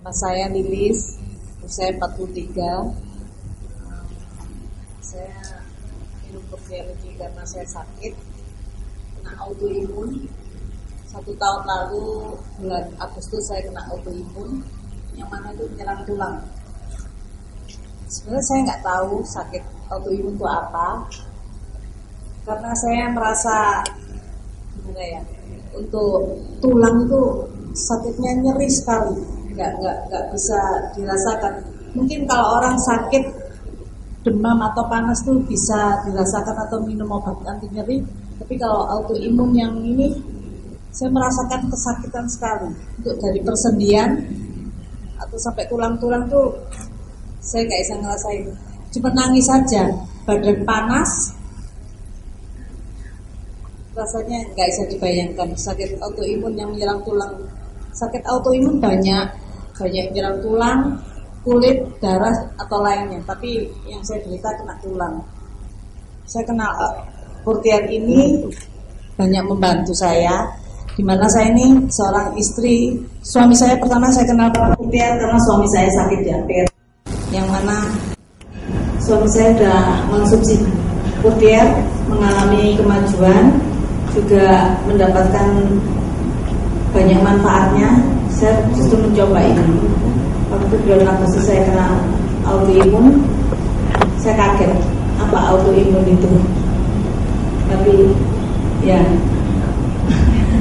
Nama saya Lilis, usia 43. Saya minum Profiology karena saya sakit, kena autoimun. 1 tahun lalu bulan Agustus saya kena autoimun, yang mana itu menyerang tulang. Sebenarnya saya nggak tahu sakit autoimun itu apa, karena saya merasa gimana ya, untuk tulang itu sakitnya nyeri sekali, nggak bisa dirasakan. Mungkin kalau orang sakit demam atau panas tuh bisa dirasakan atau minum obat anti nyeri, tapi kalau autoimun yang ini saya merasakan kesakitan sekali. Untuk dari persendian atau sampai tulang-tulang tuh saya nggak bisa ngerasain, cuma nangis saja, badan panas, rasanya nggak bisa dibayangkan. Sakit autoimun yang menyerang tulang, sakit autoimun banyak menyerang tulang, kulit, darah atau lainnya, tapi yang saya derita kena tulang. Saya kenal Purtiar ini banyak membantu saya, dimana saya ini seorang istri. Suami saya pertama saya kenal Purtiar karena suami saya sakit diabetes, yang mana suami saya sudah mengonsumsi Purtiar, mengalami kemajuan, juga mendapatkan banyak manfaatnya. Saya justru mencoba ini. Waktu bulan Agustus saya kena autoimun, saya kaget apa autoimun itu. Tapi ya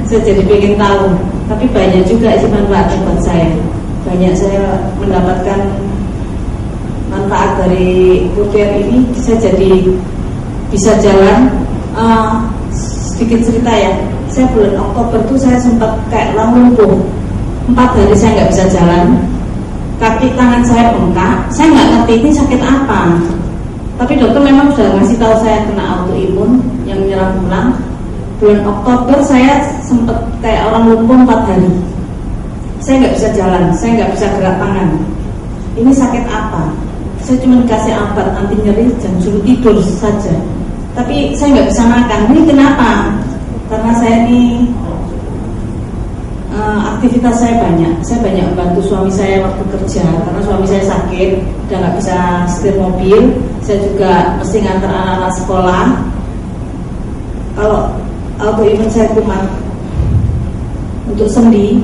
saya jadi pengen tahu. Tapi banyak juga sih manfaatnya buat saya. Banyak saya mendapatkan manfaat dari Purtiar ini. Saya jadi bisa jalan. Sedikit cerita ya, saya bulan Oktober tuh saya sempat kayak lumpuh, 4 hari saya nggak bisa jalan, kaki tangan saya bengkak, saya nggak ngerti ini sakit apa. Tapi dokter memang sudah ngasih tahu saya kena autoimun yang menyerang tulang. Bulan Oktober saya sempat kayak orang lumpuh 4 hari, saya nggak bisa jalan, saya nggak bisa gerak tangan. Ini sakit apa? Saya cuma dikasih obat anti nyeri dan suruh tidur saja. Tapi saya nggak bisa makan. Ini kenapa? Karena saya ini aktivitas saya banyak. Saya banyak membantu suami saya waktu kerja, karena suami saya sakit, udah nggak bisa setir mobil. Saya juga mesti ngantar anak-anak sekolah. Kalau autoimun saya kumat, untuk sendi,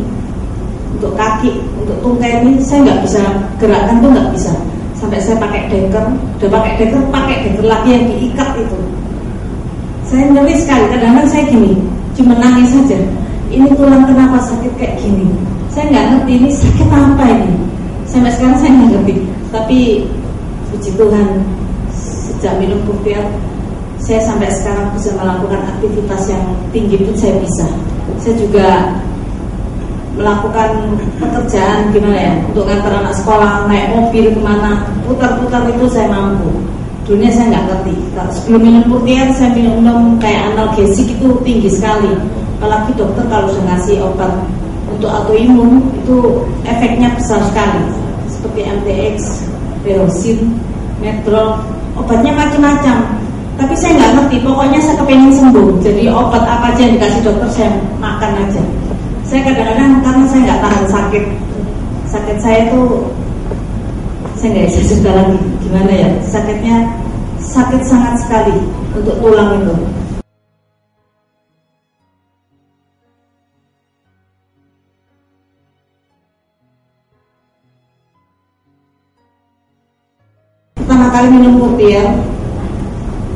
untuk kaki, untuk tungkai ini saya nggak bisa gerakan tuh nggak bisa. Sampai saya pakai deker, udah pakai deker lagi yang diikat itu. Saya nyeri sekali, kadang-kadang saya gini, cuma nangis saja. Ini tulang kenapa sakit kayak gini? Saya nggak ngerti ini sakit apa ini. Sampai sekarang saya nggak ngerti. Tapi puji Tuhan, sejak minum Purtiar, saya sampai sekarang bisa melakukan aktivitas yang tinggi pun saya bisa. Saya juga melakukan pekerjaan gimana ya, untuk ngantar anak sekolah, naik mobil kemana, putar-putar itu saya mampu. Dunia saya nggak ngerti. Kalau sebelum minum Purtiar saya minum kayak analgesik itu tinggi sekali. Apalagi dokter kalau sudah ngasih obat untuk autoimun itu efeknya besar sekali. Seperti MTX, Verosin, Medrol, obatnya macam-macam. Tapi saya nggak ngerti. Pokoknya saya kepengen sembuh. Jadi obat apa aja yang dikasih dokter saya makan aja. Saya kadang-kadang karena saya nggak tahan sakit saya itu saya nggak bisa cerita lagi gimana ya, sakitnya sakit sangat sekali untuk tulang itu. Pertama kali minum Purtiar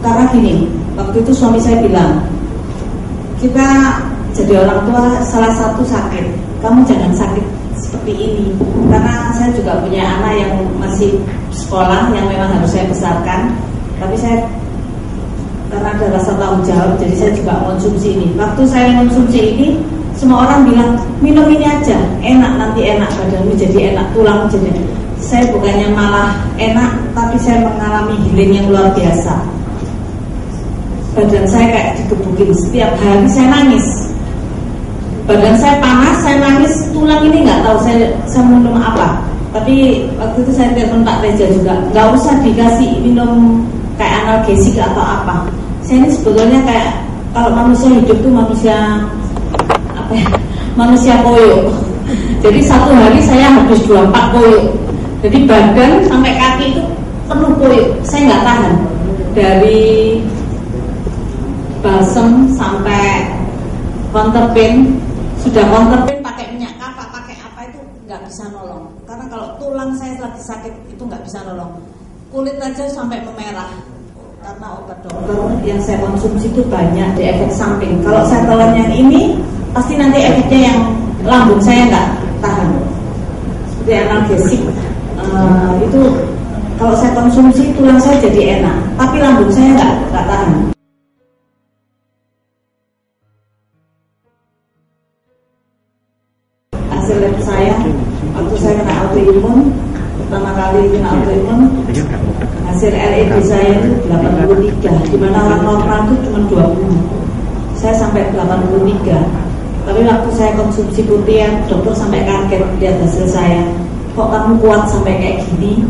karena gini, waktu itu suami saya bilang, kita jadi orang tua salah satu sakit, kamu jangan sakit seperti ini. Karena saya juga punya anak yang masih sekolah, yang memang harus saya besarkan. Tapi saya karena ada rasa tanggung jawab, jadi saya juga konsumsi ini. Waktu saya konsumsi ini, semua orang bilang minum ini aja, enak, nanti enak, badanmu jadi enak, tulang jadi. Saya bukannya malah enak, tapi saya mengalami healing yang luar biasa. Badan saya kayak digebukin, setiap hari saya nangis. Badan saya panas, saya nangis, tulang ini nggak tahu saya minum apa. Tapi waktu itu saya telepon Pak Teja juga, nggak usah dikasih minum kayak analgesik atau apa. Saya ini sebetulnya kayak kalau manusia hidup tuh manusia apa ya? Manusia koyo. Jadi satu hari saya habis 24 koyok. Jadi badan sampai kaki itu penuh koyok. Saya nggak tahan. Dari balsem sampai counterpain, sudah counterpain pakai minyak kapak, pakai apa itu nggak bisa nolong. Karena kalau tulang saya lagi sakit itu nggak bisa nolong. Kulit aja sampai memerah. Karena obat dokter yang saya konsumsi itu banyak di efek samping. Kalau saya telan yang ini, pasti nanti efeknya yang lambung saya nggak tahan. Seperti analgesik itu kalau saya konsumsi tulang saya jadi enak, tapi lambung saya nggak tahan. Hasil lab saya waktu saya kena autoimun, pertama kali kena autoimun, hasil LED saya itu 83, dimana orang normal itu cuma 20. Saya sampai 83. Tapi waktu saya konsumsi putih, dokter sampai kaget lihat hasil saya. Kok kamu kuat sampai kayak gini?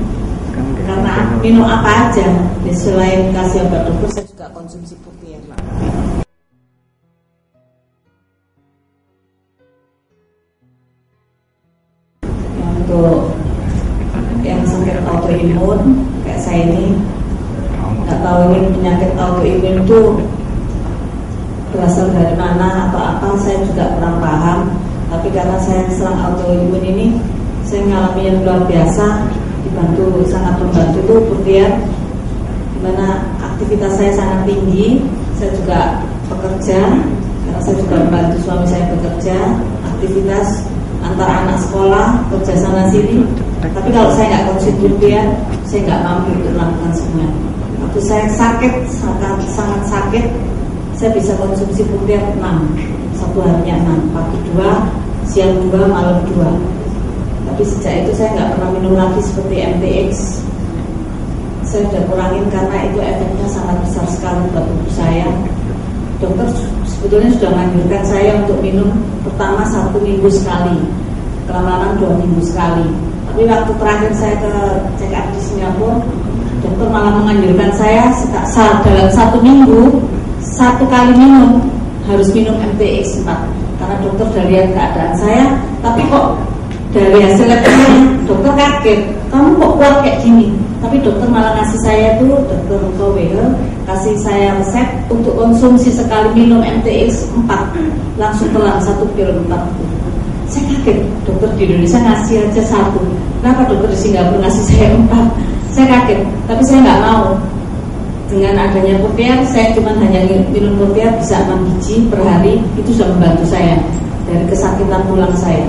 Karena minum apa aja, selain kasih obat dokter, saya juga konsumsi putih. Untuk yang sakit autoimun kayak saya ini, nggak tahu ini penyakit autoimun itu berasal dari mana atau apa, saya juga kurang paham. Tapi karena saya serang autoimun ini, saya mengalami yang luar biasa, sangat membantu itu putihan, dimana aktivitas saya sangat tinggi. Saya juga bekerja, karena saya juga membantu suami saya bekerja, aktivitas antara anak sekolah, kerja sana sini. Tapi kalau saya nggak konsumsi putihan, saya nggak mampu untuk melakukan semua. Waktu saya sakit, sangat sakit, saya bisa konsumsi putihan 6, satu harinya 6, pagi 2, siang 2, malam 2. Tapi sejak itu saya nggak pernah minum lagi seperti MTX. Saya sudah kurangin karena itu efeknya sangat besar sekali buat tubuh saya. Dokter sebetulnya sudah menganjurkan saya untuk minum pertama 1 minggu sekali, kelamaan 2 minggu sekali. Tapi waktu terakhir saya ke check up di Singapura, dokter malah menganjurkan saya dalam 1 minggu 1 kali minum harus minum MTX 4. Karena dokter sudah lihat keadaan saya, tapi kok dari hasil labnya dokter kaget, kamu kok kuat kayak gini. Tapi dokter malah ngasih saya tuh, dokter Kowel kasih saya resep untuk konsumsi sekali minum MTX 4, langsung telan 1 pil 4. Saya kaget, dokter di Indonesia ngasih aja 1, kenapa dokter di Singapura ngasih saya 4? Saya kaget, tapi saya nggak mau. Dengan adanya Protear, saya cuma hanya minum Protear bisa 6 biji per hari, itu sudah membantu saya dari kesakitan tulang saya.